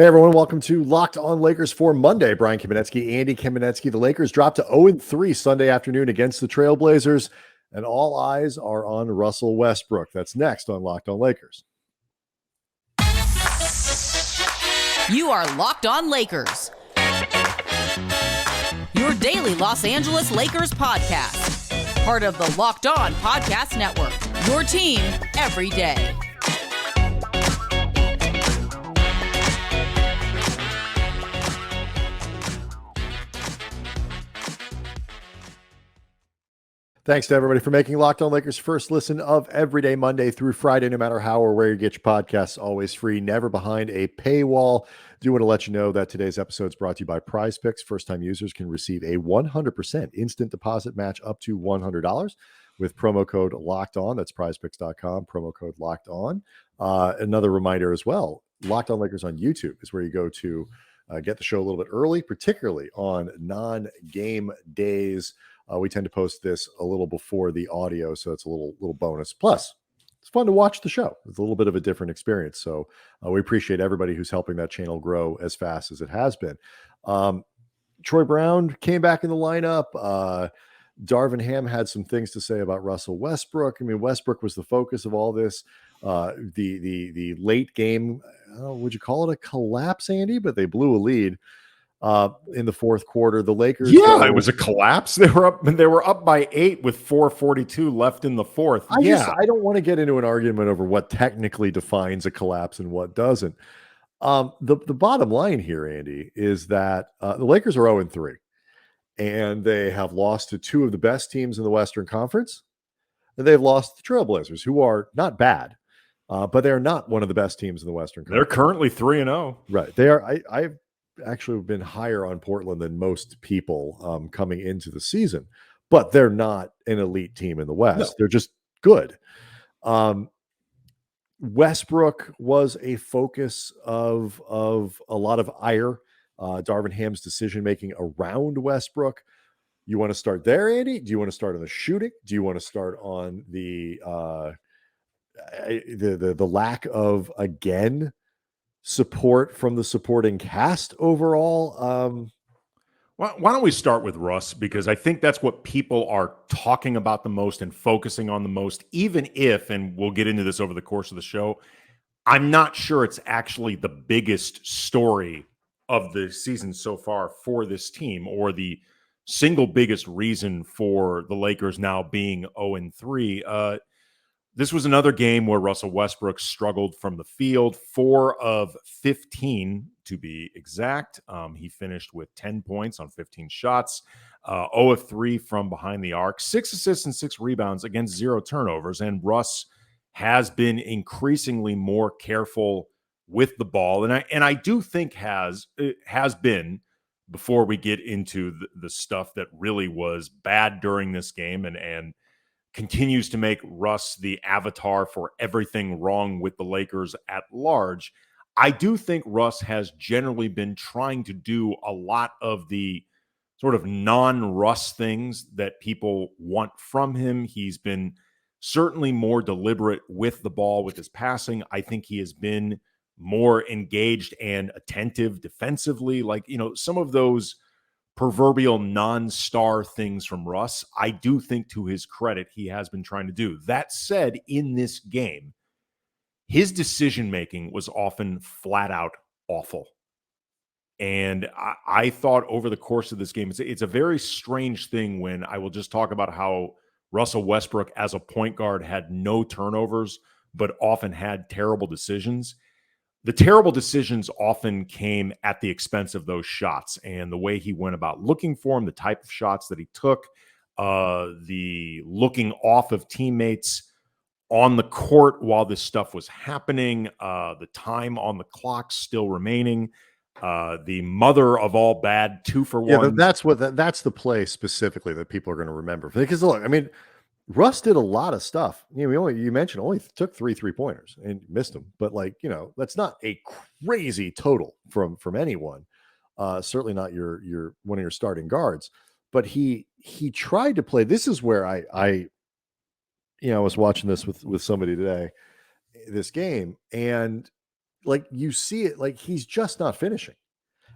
Hey everyone, welcome to Locked On Lakers for Monday. Brian Kamenetsky, Andy Kamenetsky. The Lakers dropped to 0-3 Sunday afternoon against the Trailblazers, and all eyes are on Russell Westbrook. That's next on Locked On Lakers. You are Locked On Lakers, your daily Los Angeles Lakers podcast. Part of the Locked On Podcast Network, your team every day. Thanks to everybody for making Locked On Lakers first listen of every day, Monday through Friday, no matter how or where you get your podcasts, always free, never behind a paywall. Do want to let you know that today's episode is brought to you by Prize Picks. First-time users can receive a 100% instant deposit match up to $100 with promo code Locked On. That's prizepicks.com, promo code Locked On. Another reminder as well, Locked On Lakers on YouTube is where you go to get the show a little bit early, particularly on non-game days. We tend to post this a little before the audio, so it's a little bonus. Plus, it's fun to watch the show. It's a little bit of a different experience. So we appreciate everybody who's helping that channel grow as fast as it has been. Troy Brown came back in the lineup. Darvin Ham had some things to say about Russell Westbrook. I mean, Westbrook was the focus of all this. The late game, would you call it a collapse, Andy? But they blew a lead in the fourth quarter. The Lakers, it was a collapse. They were up by 8 with 4:42 left in the fourth. I don't want to get into an argument over what technically defines a collapse and what doesn't. The bottom line here, Andy, is that the Lakers are 0-3, and they have lost to two of the best teams in the Western Conference, and they've lost to the Trailblazers, who are not bad, but they're not one of the best teams in the Western Conference. They're currently 3-0. Right. They are. I've actually been higher on Portland than most people coming into the season, but they're not an elite team in the West. No. They're just good. Westbrook was a focus of a lot of ire. Darvin Ham's decision-making around Westbrook. You want to start there, Andy? Do you want to start on the shooting? Do you want to start on the lack of, again, support from the supporting cast overall? Why don't we start with Russ? Because I think that's what people are talking about the most and focusing on the most, even if, and we'll get into this over the course of the show, I'm not sure it's actually the biggest story of the season so far for this team, or the single biggest reason for the Lakers now being 0-3. This was another game where Russell Westbrook struggled from the field, 4 of 15 to be exact. He finished with 10 points on 15 shots, 0 of 3 from behind the arc, 6 assists and 6 rebounds against 0 turnovers. And Russ has been increasingly more careful with the ball. And I do think has been, before we get into the stuff that really was bad during this game and continues to make Russ the avatar for everything wrong with the Lakers at large. I do think Russ has generally been trying to do a lot of the sort of non-Russ things that people want from him. He's been certainly more deliberate with the ball, with his passing. I think he has been more engaged and attentive defensively. Like, some of those proverbial non-star things from Russ, I do think, to his credit, he has been trying to do. That said, in this game, his decision-making was often flat out awful. And I thought over the course of this game, it's a very strange thing when I will just talk about how Russell Westbrook as a point guard had no turnovers, but often had terrible decisions. The terrible decisions often came at the expense of those shots and the way he went about looking for them, the type of shots that he took, the looking off of teammates on the court while this stuff was happening, the time on the clock still remaining, the mother of all bad 2-for-1. Yeah, that's the play specifically that people are going to remember. Because look, I mean, Russ did a lot of stuff. You mentioned only took 3 3-pointers and missed them, but that's not a crazy total from anyone. Certainly not your one of your starting guards. But he tried to play. This is where I was watching this with somebody today, this game, and like you see it, like he's just not finishing.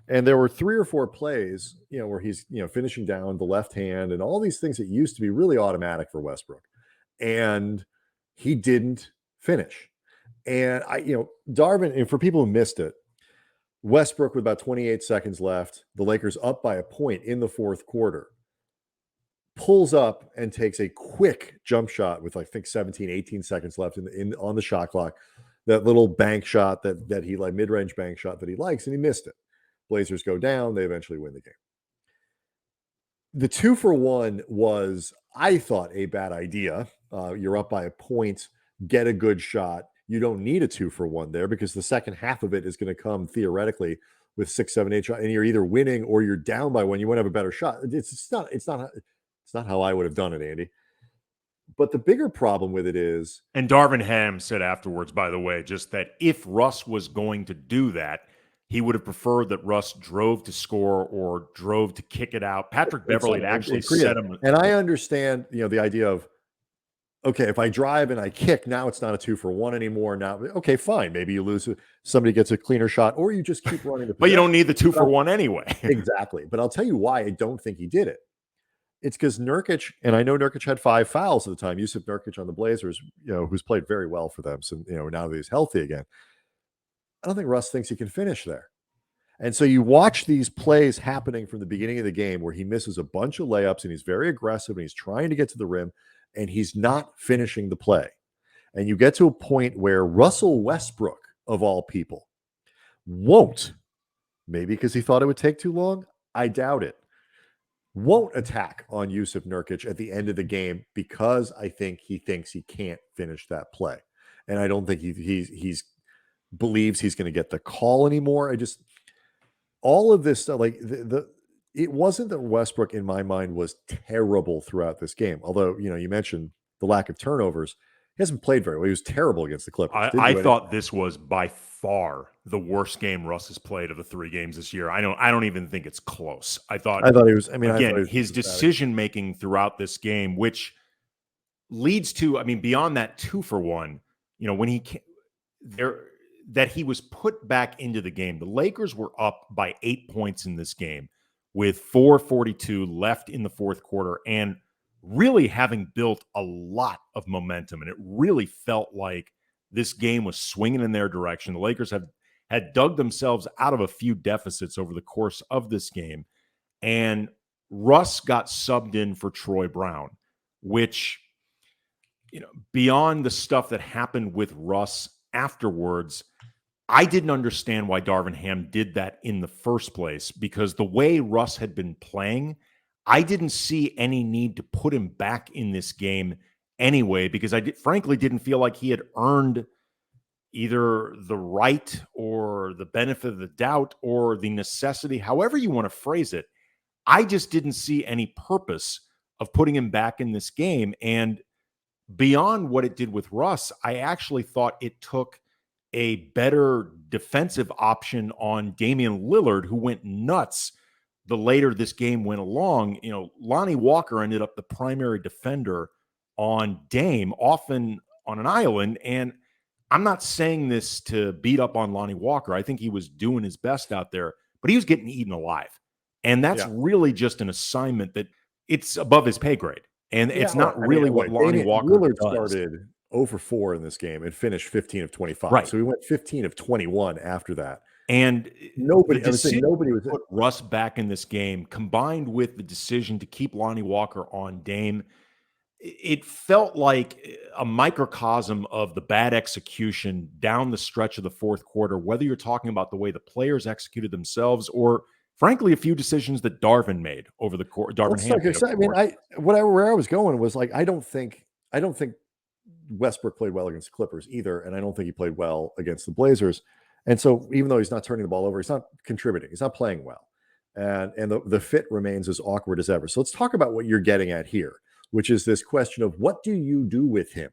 And there were 3 or 4 plays, where he's, finishing down the left hand and all these things that used to be really automatic for Westbrook. And he didn't finish. And Darvin, and for people who missed it, Westbrook with about 28 seconds left, the Lakers up by a point in the fourth quarter, pulls up and takes a quick jump shot with, I think, 17, 18 seconds left on the shot clock. That little bank shot that he like, mid-range bank shot that he likes, and he missed it. Blazers go down. They eventually win the game. The 2-for-1 was, I thought, a bad idea. You're up by a point, get a good shot. You don't need a 2-for-1 there because the second half of it is going to come theoretically with 6, 7, 8 shots, and you're either winning or you're down by 1. You want to have a better shot. It's not how I would have done it, Andy. But the bigger problem with it is, and Darvin Ham said afterwards, by the way, just that if Russ was going to do that, he would have preferred that Russ drove to score or drove to kick it out. Patrick Beverley had actually said him. And I understand, the idea of, okay, if I drive and I kick, now it's not a 2-for-1 anymore. Now, okay, fine. Maybe you lose. Somebody gets a cleaner shot, or you just keep running the But you don't need the 2-for-1 anyway. Exactly. But I'll tell you why I don't think he did it. It's because Nurkic, and I know Nurkic had 5 fouls at the time. Yusuf Nurkic on the Blazers, who's played very well for them. So, now that he's healthy again. I don't think Russ thinks he can finish there. And so you watch these plays happening from the beginning of the game where he misses a bunch of layups and he's very aggressive and he's trying to get to the rim and he's not finishing the play. And you get to a point where Russell Westbrook, of all people, won't, maybe because he thought it would take too long, I doubt it, won't attack on Yusuf Nurkic at the end of the game because I think he thinks he can't finish that play. And I don't think he's believes he's going to get the call anymore. All of this stuff, like it wasn't that Westbrook, in my mind, was terrible throughout this game. Although, you mentioned the lack of turnovers. He hasn't played very well. He was terrible against the Clippers. I thought this was by far the worst game Russ has played of the 3 games this year. I don't even think it's close. I thought he was. His decision making throughout this game, which leads to, beyond that 2-for-1, when he was put back into the game. The Lakers were up by 8 points in this game with 4:42 left in the fourth quarter and really having built a lot of momentum. And it really felt like this game was swinging in their direction. The Lakers had dug themselves out of a few deficits over the course of this game. And Russ got subbed in for Troy Brown, which, beyond the stuff that happened with Russ afterwards, I didn't understand why Darvin Ham did that in the first place, because the way Russ had been playing, I didn't see any need to put him back in this game anyway, because frankly didn't feel like he had earned either the right or the benefit of the doubt or the necessity, however you want to phrase it. I just didn't see any purpose of putting him back in this game. And beyond what it did with Russ, I actually thought it took a better defensive option on Damian Lillard, who went nuts the later this game went along. Lonnie Walker ended up the primary defender on Dame, often on an island. And I'm not saying this to beat up on Lonnie Walker. I think he was doing his best out there, but he was getting eaten alive. And that's really just an assignment that it's above his pay grade. And it's not really what Lonnie Walker Lillard does. Started 0 for 4 in this game and finished 15 of 25. Right. So he went 15 of 21 after that. And nobody was put Russ back in this game, combined with the decision to keep Lonnie Walker on Dame. It felt like a microcosm of the bad execution down the stretch of the fourth quarter, whether you're talking about the way the players executed themselves or, frankly, a few decisions that Darvin made over the course. Where I was going was like, I don't think Westbrook played well against the Clippers either, and I don't think he played well against the Blazers. And so even though he's not turning the ball over, he's not contributing. He's not playing well. And the fit remains as awkward as ever. So let's talk about what you're getting at here, which is this question of what do you do with him?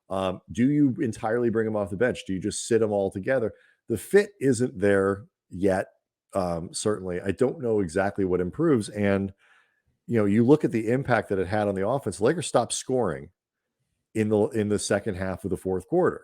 Do you entirely bring him off the bench? Do you just sit him all together? The fit isn't there yet. Certainly. I don't know exactly what improves. And, you look at the impact that it had on the offense. The Lakers stopped scoring in the second half of the fourth quarter.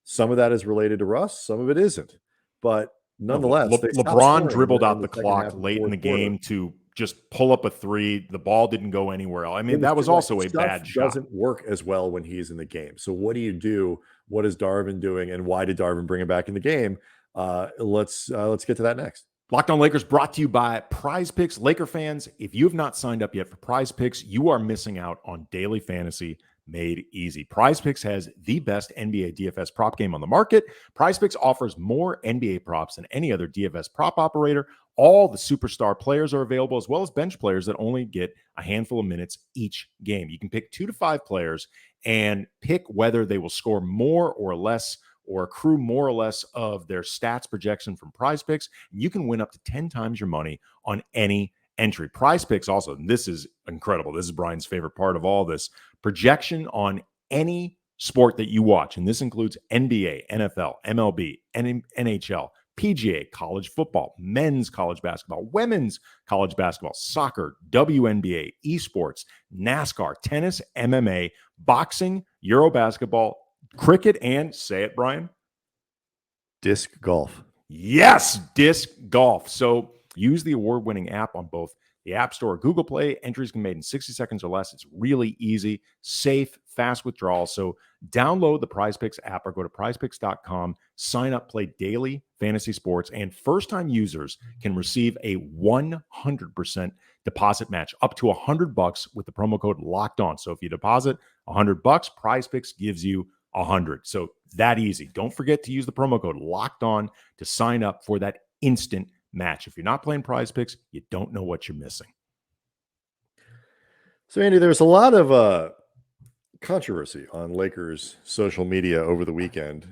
Some of that is related to Russ, some of it isn't. But No, nonetheless, they stopped LeBron scoring dribbled in out the second half clock of late in fourth the quarter. game to just pull up a three. The ball didn't go anywhere else. I mean, that was Like, also a stuff bad shot. doesn't work as well when he's in the game. So what do you do? What is Darvin doing, and why did Darvin bring him back in the game? Let's get to that next. Locked On Lakers brought to you by Prize Picks. Laker fans, if you have not signed up yet for Prize Picks, you are missing out on daily fantasy made easy. Prize Picks has the best NBA DFS prop game on the market. Prize Picks offers more NBA props than any other DFS prop operator. All the superstar players are available, as well as bench players that only get a handful of minutes each game. You can pick 2 to 5 players and pick whether they will score more or less or accrue more or less of their stats projection from Prize Picks. You can win up to 10 times your money on any entry. Prize Picks also, and this is incredible, this is Brian's favorite part of all this, projection on any sport that you watch, and this includes NBA, NFL, MLB, NHL, PGA, college football, men's college basketball, women's college basketball, soccer, WNBA, esports, NASCAR, tennis, MMA, boxing, Euro basketball, cricket, and say it, Brian. Disc golf. Yes, disc golf. So use the award-winning app on both the App Store or Google Play. Entries can be made in 60 seconds or less. It's really easy, safe, fast withdrawal. So download the Prize Picks app or go to prizepicks.com, sign up, play daily fantasy sports, and first-time users can receive a 100% deposit match up to $100 with the promo code Locked On. So if you deposit $100, Prize Picks gives you 100. So that easy. Don't forget to use the promo code Locked On to sign up for that instant match. If you're not playing Prize Picks, you don't know what you're missing. So Andy, there's a lot of controversy on Lakers social media over the weekend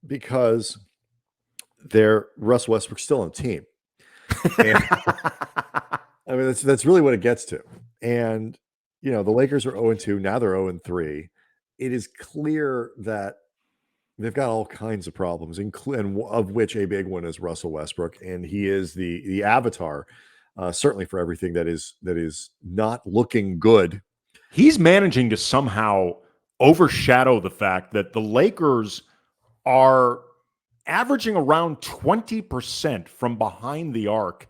because Russell Westbrook's still on the team. And, I mean, that's really what it gets to. And the Lakers are 0-2. Now they're 0-3. It is clear that they've got all kinds of problems, and of which a big one is Russell Westbrook, and he is the avatar, certainly for everything that is not looking good. He's managing to somehow overshadow the fact that the Lakers are averaging around 20% from behind the arc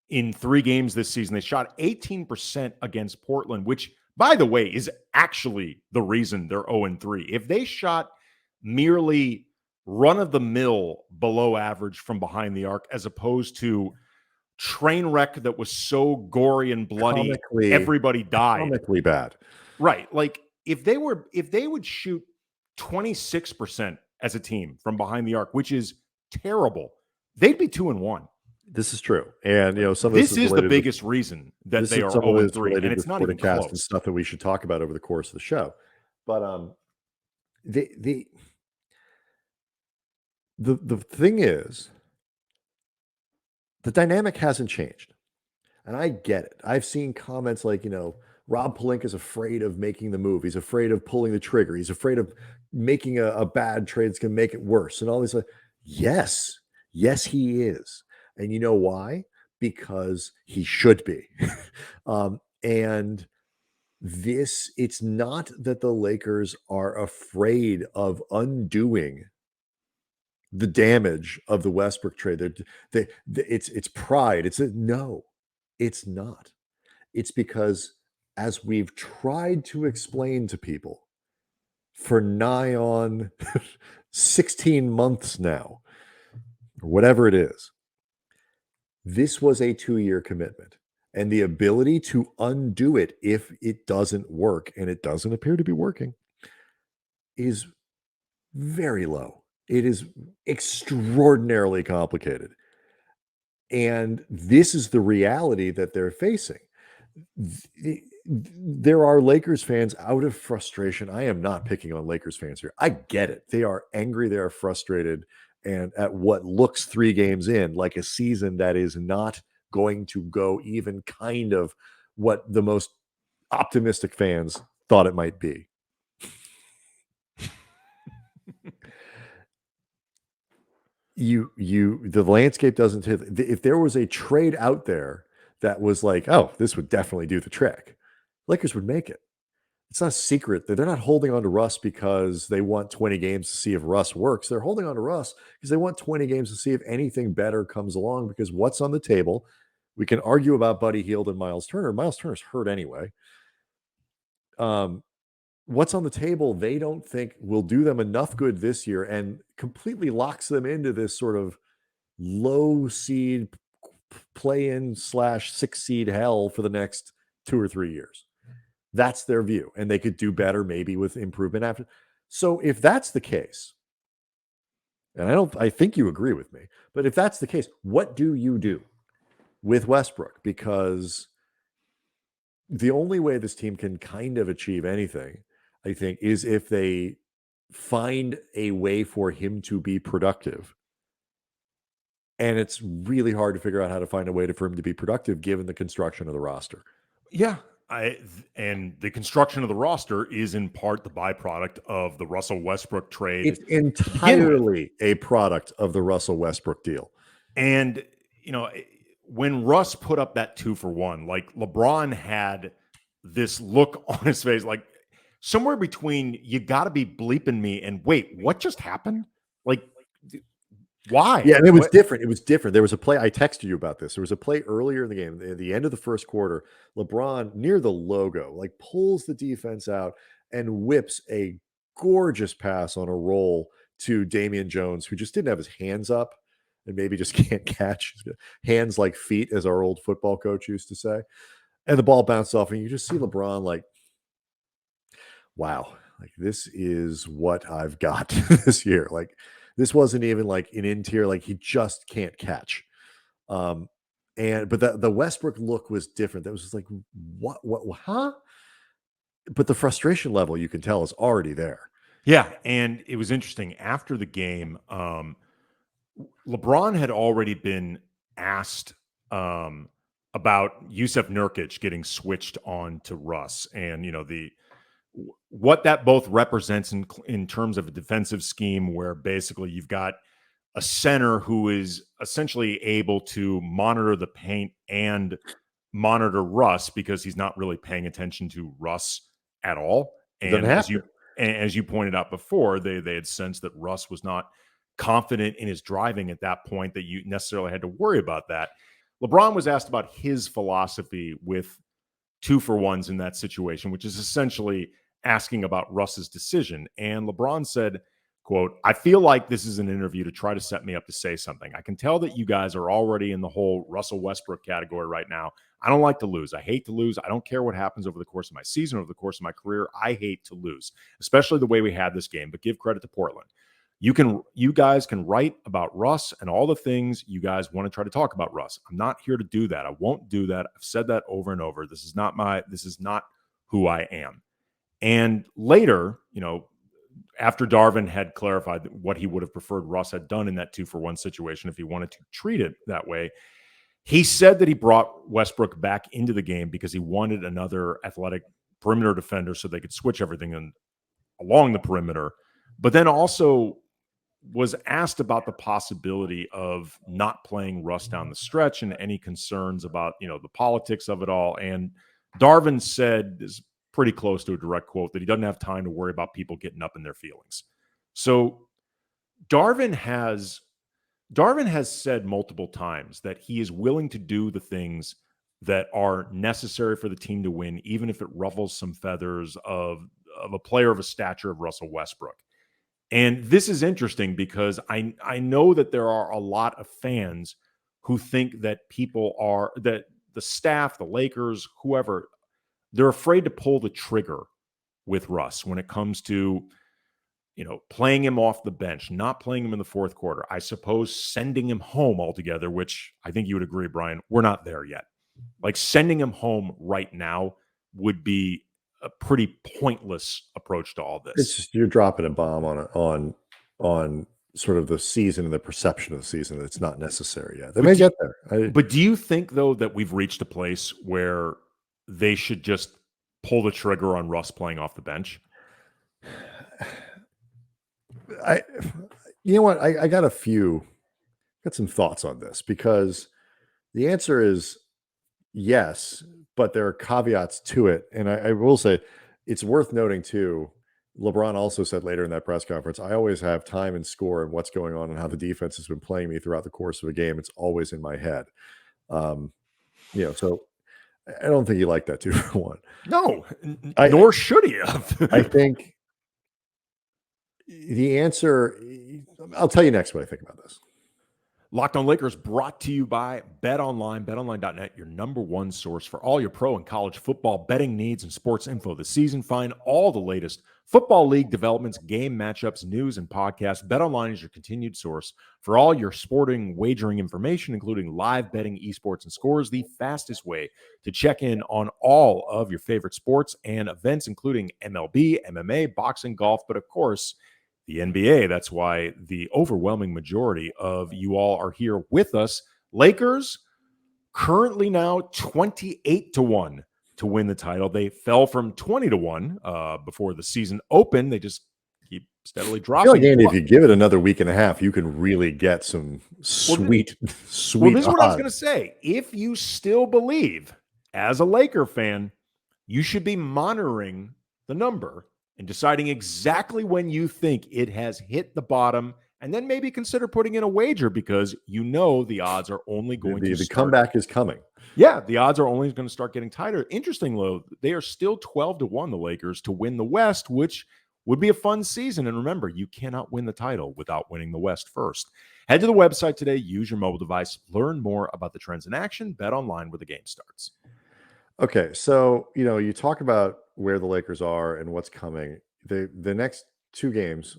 in 3 games this season. They shot 18% against Portland, which, by the way, is actually the reason they're 0-3. If they shot merely run-of-the-mill below average from behind the arc, as opposed to train wreck that was so gory and bloody, everybody died. Comically bad. Right. Like if they would shoot 26% as a team from behind the arc, which is terrible, they'd be 2-1. This is true. And some of this is the biggest reason that they are 0-3, and it's not even close. And stuff that we should talk about over the course of the show. But the thing is, the dynamic hasn't changed. And I get it. I've seen comments like, Rob Pelinka is afraid of making the move. He's afraid of pulling the trigger. He's afraid of making a bad trade that's going to make it worse. And all these. Yes, he is. And you know why? Because he should be. And it's not that the Lakers are afraid of undoing the damage of the Westbrook trade. It's pride. No, it's not. It's because, as we've tried to explain to people for nigh on 16 months now, or whatever it is, this was a 2-year commitment. And the ability to undo it if it doesn't work, and it doesn't appear to be working, is very low. It is extraordinarily complicated. And this is the reality that they're facing. There are Lakers fans out of frustration. I am not picking on Lakers fans here. I get it. They are angry. They are frustrated. And at what looks 3 games in like a season that is not going to go even kind of what the most optimistic fans thought it might be. The landscape doesn't hit. If there was a trade out there that was like, oh, this would definitely do the trick, Lakers would make it. it's not a secret that they're not holding on to Russ because they want 20 games to see if Russ works. They're holding on to Russ because they want 20 games to see if anything better comes along, because what's on the table, we can argue about Buddy Hield and Miles Turner. Miles Turner's hurt anyway. What's on the table, they don't think will do them enough good this year and completely locks them into this sort of low seed play-in / 6 seed hell for the next 2 or 3 years. That's their view. And they could do better maybe with improvement after. So if that's the case, and I think you agree with me, but if that's the case, what do you do with Westbrook? Because the only way this team can kind of achieve anything, I think, is if they find a way for him to be productive. And it's really hard to figure out how to find a way for him to be productive given the construction of the roster. Yeah. And the construction of the roster is in part the byproduct of the Russell Westbrook trade. It's entirely a product of the Russell Westbrook deal. And, when Russ put up that 2-for-1, like LeBron had this look on his face, like somewhere between you got to be bleeping me and wait, what just happened? Like, why? Yeah, and it was different. It was different. There was a play. I texted you about this. There was a play earlier in the game, at the end of the first quarter. LeBron, near the logo, like pulls the defense out and whips a gorgeous pass on a roll to Damian Jones, who just didn't have his hands up and maybe just can't catch. Hands like feet, as our old football coach used to say. And the ball bounced off, and you just see LeBron like, wow, like this is what I've got this year. Like, this wasn't even like an in-tier, like he just can't catch. But the Westbrook look was different. That was just like, what, huh? But the frustration level, you can tell, is already there. Yeah, and it was interesting. After the game, LeBron had already been asked about Yusuf Nurkic getting switched on to Russ, and what that both represents in terms of a defensive scheme, where basically you've got a center who is essentially able to monitor the paint and monitor Russ, because he's not really paying attention to Russ at all. And as you pointed out before, they had sensed that Russ was not confident in his driving at that point, that you necessarily had to worry about that. LeBron was asked about his philosophy with 2-for-1s in that situation, which is essentially asking about Russ's decision. And LeBron said, quote, "I feel like this is an interview to try to set me up to say something. I can tell that you guys are already in the whole Russell Westbrook category right now. I don't like to lose. I hate to lose. I don't care what happens over the course of my season, over the course of my career. I hate to lose, especially the way we had this game. But give credit to Portland. You guys can write about Russ and all the things you guys want to try to talk about Russ. I'm not here to do that. I won't do that. I've said that over and over. This is not who I am." And later, after Darvin had clarified what he would have preferred Russ had done in that 2-for-1 situation, if he wanted to treat it that way, he said that he brought Westbrook back into the game because he wanted another athletic perimeter defender so they could switch everything along the perimeter, but then also was asked about the possibility of not playing Russ down the stretch and any concerns about, the politics of it all. And Darvin said, is pretty close to a direct quote, that he doesn't have time to worry about people getting up in their feelings. So Darvin has said multiple times that he is willing to do the things that are necessary for the team to win, even if it ruffles some feathers of a player of a stature of Russell Westbrook. And this is interesting because I know that there are a lot of fans who think that that the staff, the Lakers, whoever, they're afraid to pull the trigger with Russ when it comes to, playing him off the bench, not playing him in the fourth quarter. I suppose sending him home altogether, which I think you would agree, Brian, we're not there yet. Like, sending him home right now would be a pretty pointless approach to all this. It's just, you're dropping a bomb on sort of the season and the perception of the season. It's not necessary yet. They may get there. But do you think, though, that we've reached a place where they should just pull the trigger on Russ playing off the bench? You know what? I got some thoughts on this, because the answer is yes, but there are caveats to it. And I will say, it's worth noting too, LeBron also said later in that press conference, I always have time and score and what's going on and how the defense has been playing me throughout the course of a game. It's always in my head. Um, so I don't think he liked that too, for one. No, nor should he have. I think the answer, I'll tell you next what I think about this. Locked On Lakers brought to you by BetOnline. BetOnline.net, your number one source for all your pro and college football betting needs and sports info this season. Find all the latest football league developments, game matchups, news, and podcasts. BetOnline is your continued source for all your sporting wagering information, including live betting, esports, and scores. The fastest way to check in on all of your favorite sports and events, including MLB, MMA, boxing, golf, but of course, the NBA. That's why the overwhelming majority of you all are here with us. Lakers currently now 28-1 to win the title. They fell from 20-1 before the season opened. They just keep steadily dropping. I feel like, Andy, if you give it another week and a half, you can really get some sweet Well, this is what I was odds. going to say. If you still believe, as a Laker fan, you should be monitoring the number and deciding exactly when you think it has hit the bottom, and then maybe consider putting in a wager because you know the odds are only going to the comeback is coming. Yeah, the odds are only going to start getting tighter. Interesting, though, they are still 12-1, the Lakers, to win the West, which would be a fun season. And remember, you cannot win the title without winning the West first. Head to the website today, use your mobile device, learn more about the trends in action, bet online where the game starts. Okay, so you talk about where the Lakers are and what's coming. The next two games,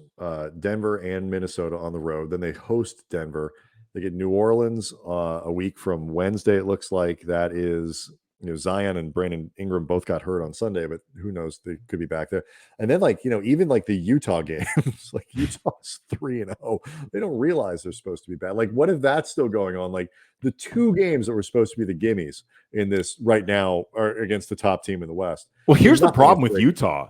Denver and Minnesota on the road. Then they host Denver. They get New Orleans a week from Wednesday. It looks like that is Zion and Brandon Ingram both got hurt on Sunday, but who knows? They could be back there. And then even the Utah games, like Utah's 3-0. They don't realize they're supposed to be bad. Like, what if that's still going on? Like the two games that were supposed to be the gimmies in this right now are against the top team in the West. Well, here's the problem with Utah.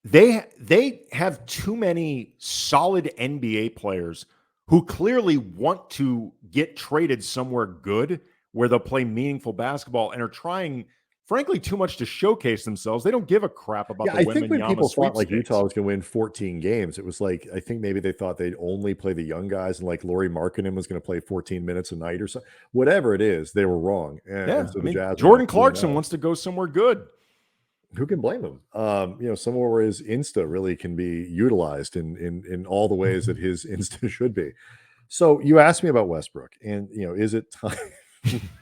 They have too many solid NBA players who clearly want to get traded somewhere good where they'll play meaningful basketball and are trying, frankly, too much to showcase themselves. They don't give a crap about the I think when people thought like Utah was going to win 14 games, it was like, I think maybe they thought they'd only play the young guys and like Lauri Markkanen was going to play 14 minutes a night or something. Whatever it is, they were wrong. And so the Jazz Jordan Clarkson wants to go somewhere good. Who can blame him? Somewhere where his Insta really can be utilized in all the ways that his Insta should be. So you asked me about Westbrook, and is it time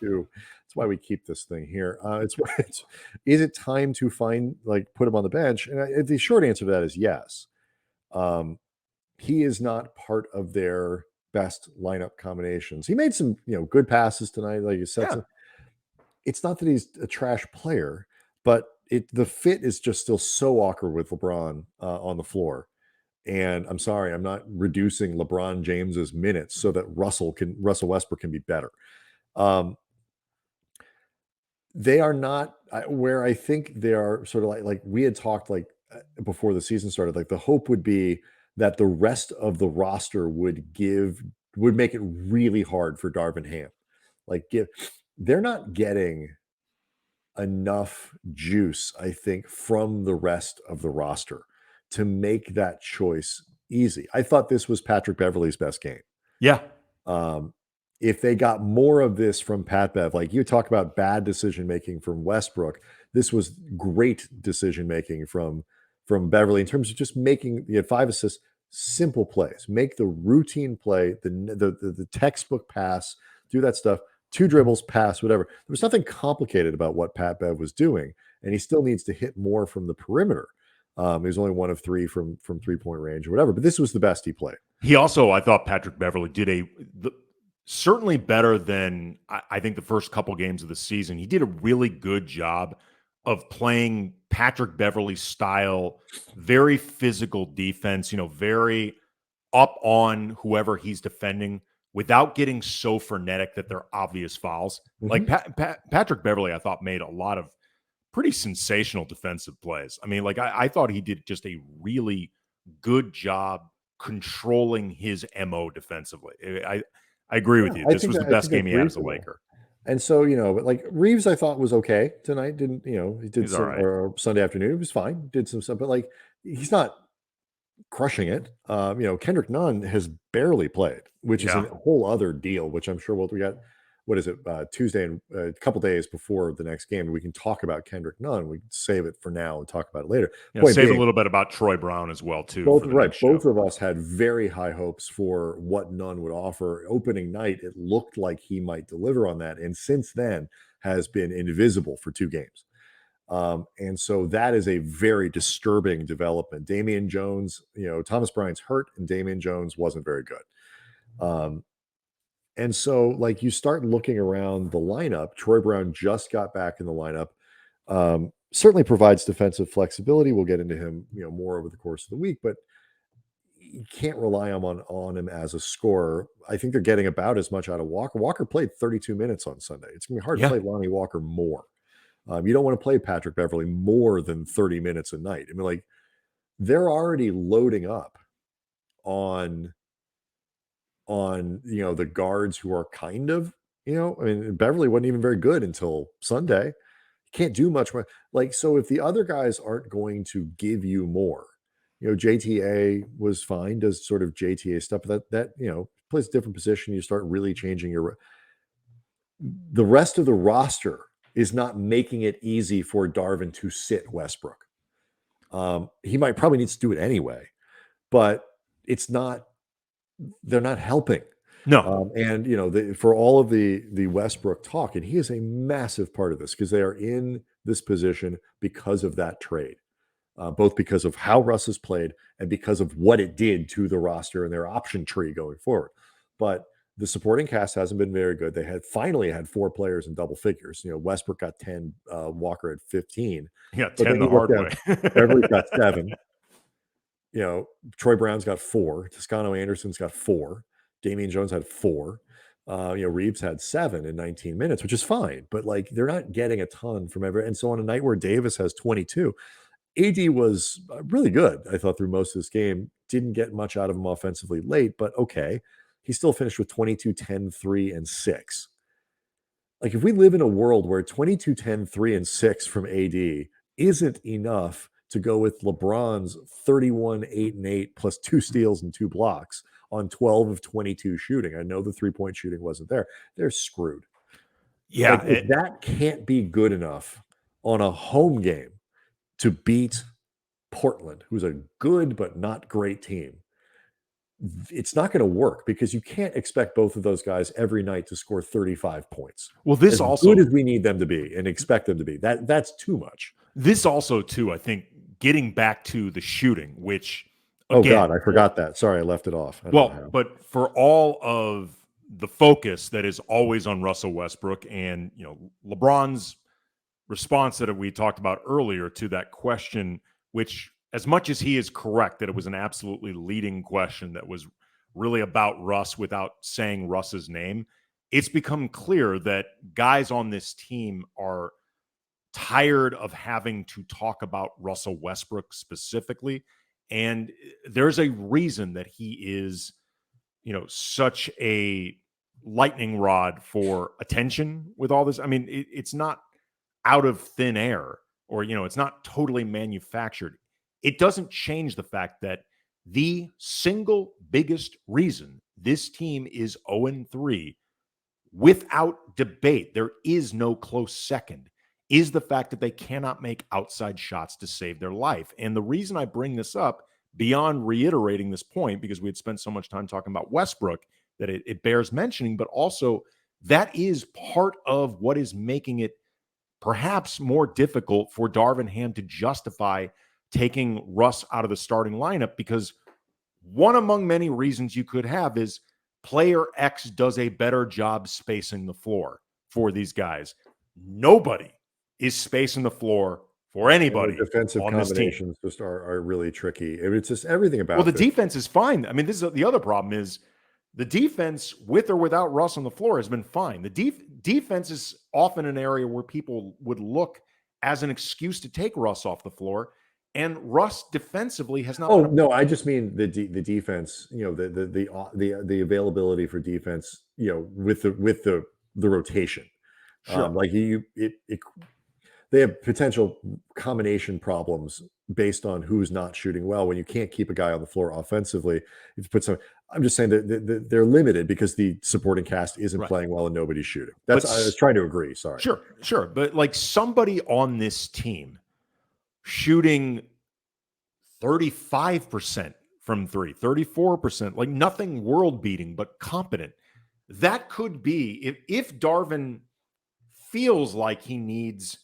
to? That's why we keep this thing here. Is it time to put him on the bench? And the short answer to that is yes. He is not part of their best lineup combinations. He made some good passes tonight, like you said. Yeah. So it's not that he's a trash player, but the fit is just still so awkward with LeBron on the floor. And I'm sorry, I'm not reducing LeBron James's minutes so that Russell Westbrook can be better. They are not where I think they are sort of like we had talked before the season started. Like the hope would be that the rest of the roster would make it really hard for Darvin Ham. They're not getting enough juice, I think, from the rest of the roster to make that choice easy. I thought this was Patrick Beverley's best game. Yeah. If they got more of this from Pat Bev, like you talk about bad decision making from Westbrook, this was great decision making from Beverley in terms of just making. He had 5 assists, simple plays, make the routine play, the textbook pass, do that stuff. 2 dribbles, pass, whatever. There was nothing complicated about what Pat Bev was doing, and he still needs to hit more from the perimeter. He was only 1 of 3 from 3-point range or whatever, but this was the best he played. He also, I thought Patrick Beverley did certainly better than I think the first couple games of the season. He did a really good job of playing Patrick Beverley style, very physical defense, very up on whoever he's defending, without getting so frenetic that they're obvious fouls. Mm-hmm. Like Patrick Beverley, I thought made a lot of pretty sensational defensive plays. I mean, I thought he did just a really good job controlling his MO defensively. I agree with you. This was the best game he had as a Laker. And so, but like Reeves, I thought was okay tonight. Didn't, he did He's all some, right. or Sunday afternoon, it was fine. Did some stuff, but like he's not crushing it. Kendrick Nunn has barely played, which is Yeah. a whole other deal, which I'm sure we got, what is it, Tuesday and a couple days before the next game. We can talk about Kendrick Nunn. We can save it for now and talk about it later. Yeah, Point save a being, little bit about Troy Brown as well, too, both for the right. next Both show. of us had very high hopes for what Nunn would offer. Opening night, it looked like he might deliver on that, and since then has been invisible for 2 games. And so that is a very disturbing development. Damian Jones, Thomas Bryant's hurt, and Damian Jones wasn't very good. And so, like, you start looking around the lineup. Troy Brown just got back in the lineup. Certainly provides defensive flexibility. We'll get into him, more over the course of the week, but you can't rely on him as a scorer. I think they're getting about as much out of Walker. Walker played 32 minutes on Sunday. It's gonna be hard to play Lonnie Walker more. You don't want to play Patrick Beverly more than 30 minutes a night. I mean, like, they're already loading up on the guards who are kind of, I mean, Beverly wasn't even very good until Sunday. Can't do much more. Like, so if the other guys aren't going to give you more, JTA was fine, does sort of JTA stuff, but that plays a different position. You start really changing the rest of the roster is not making it easy for Darvin to sit Westbrook. He might probably needs to do it anyway, but they're not helping. No. And for all of the Westbrook talk, and he is a massive part of this because they are in this position because of that trade, both because of how Russ has played and because of what it did to the roster and their option tree going forward. But the supporting cast hasn't been very good. They finally had 4 players in double figures. Westbrook got 10, Walker had 15. Yeah, But 10 then the you look hard down, way. Beverly's got 7. Troy Brown's got 4. Toscano Anderson's got 4. Damian Jones had 4. Reeves had 7 in 19 minutes, which is fine. But like, they're not getting a ton from every. And so on a night where Davis has 22, AD was really good, I thought, through most of this game. Didn't get much out of him offensively late, but okay. He still finished with 22, 10, 3, and 6. Like, if we live in a world where 22, 10, 3, and 6 from AD isn't enough to go with LeBron's 31, 8, and 8 plus 2 steals and 2 blocks on 12 of 22 shooting. I know the 3-point shooting wasn't there. They're screwed. Yeah. Like, if that can't be good enough on a home game to beat Portland, who's a good but not great team, it's not going to work because you can't expect both of those guys every night to score 35 points. Well, this as also, good as we need them to be and expect them to be, that's too much. This also, too, I think, getting back to the shooting, which, again, oh God, I forgot that. Sorry, I left it off. But for all of the focus that is always on Russell Westbrook and LeBron's response that we talked about earlier to that question, which, as much as he is correct that it was an absolutely leading question that was really about Russ without saying Russ's name, it's become clear that guys on this team are tired of having to talk about Russell Westbrook specifically. And there's a reason that he is, such a lightning rod for attention with all this. I mean, it's not out of thin air or, it's not totally manufactured. It doesn't change the fact that the single biggest reason this team is 0-3, without debate, there is no close second, is the fact that they cannot make outside shots to save their life. And the reason I bring this up, beyond reiterating this point, because we had spent so much time talking about Westbrook, that it bears mentioning, but also that is part of what is making it perhaps more difficult for Darvin Ham to justify taking Russ out of the starting lineup, because one among many reasons you could have is player X does a better job spacing the floor for these guys. Nobody is spacing the floor for anybody. The defensive on this team combinations just are really tricky. It's just everything about. Well, the defense is fine. I mean, this is the other problem is the defense with or without Russ on the floor has been fine. The defense is often an area where people would look as an excuse to take Russ off the floor. And Russ defensively has not. Oh no, I just mean the defense. The availability for defense. With the rotation. Sure. They have potential combination problems based on who's not shooting well. When you can't keep a guy on the floor offensively, if you put some, I'm just saying that they're limited because the supporting cast isn't playing well and nobody's shooting. I was trying to agree. Sorry. Sure. But like somebody on this team shooting 35% from three, 34%, like nothing world beating, but competent. That could be if Darvin feels like he needs,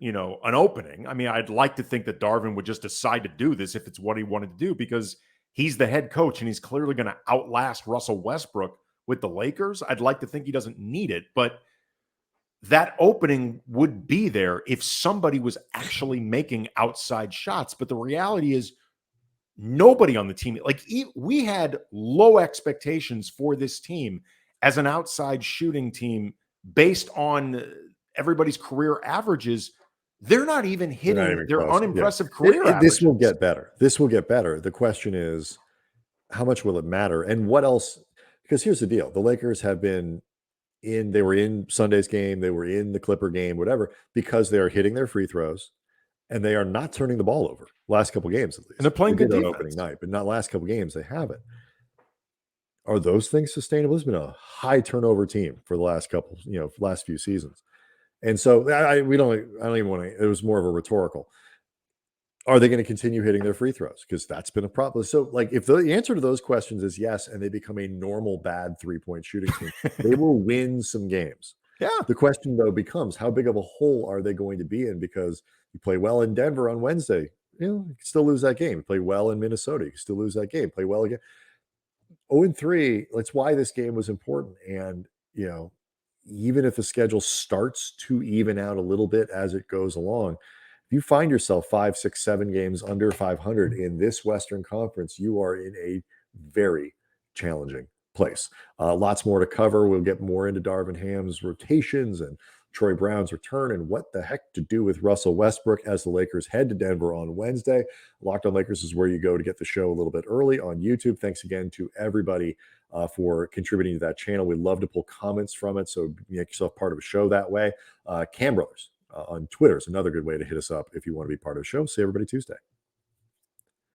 an opening. I mean, I'd like to think that Darvin would just decide to do this if it's what he wanted to do, because he's the head coach and he's clearly going to outlast Russell Westbrook with the Lakers. I'd like to think he doesn't need it, but that opening would be there if somebody was actually making outside shots. But the reality is nobody on the team, like we had low expectations for this team as an outside shooting team based on everybody's career averages. They're not even hitting their unimpressive career averages. This will get better. This will get better. The question is, how much will it matter? And what else? Because here's the deal. The Lakers have been they were in Sunday's game, they were in the Clipper game, whatever, because they are hitting their free throws and they are not turning the ball over. Last couple games, at least. And they're playing good defense. On opening night, but not last couple games. They haven't. Are those things sustainable? It's been a high turnover team for the last couple, last few seasons. And so I don't even want to, it was more of a rhetorical. Are they going to continue hitting their free throws? Because that's been a problem. So like if the answer to those questions is yes, and they become a normal bad 3-point shooting team, they will win some games. Yeah. The question though becomes, how big of a hole are they going to be in? Because you play well in Denver on Wednesday, you can still lose that game. You play well in Minnesota, you can still lose that game. Play well again. 0-3, that's why this game was important. And, even if the schedule starts to even out a little bit as it goes along, if you find yourself 5, 6, 7 games under 500 in this Western Conference, you are in a very challenging place. Lots more to cover. We'll get more into Darvin Ham's rotations and Troy Brown's return and what the heck to do with Russell Westbrook as the Lakers head to Denver on Wednesday. Locked on Lakers is where you go to get the show a little bit early on YouTube. Thanks again to everybody for contributing to that channel. We love to pull comments from it, so make yourself part of a show that way. Cam Brothers on Twitter is another good way to hit us up if you want to be part of the show. See everybody Tuesday.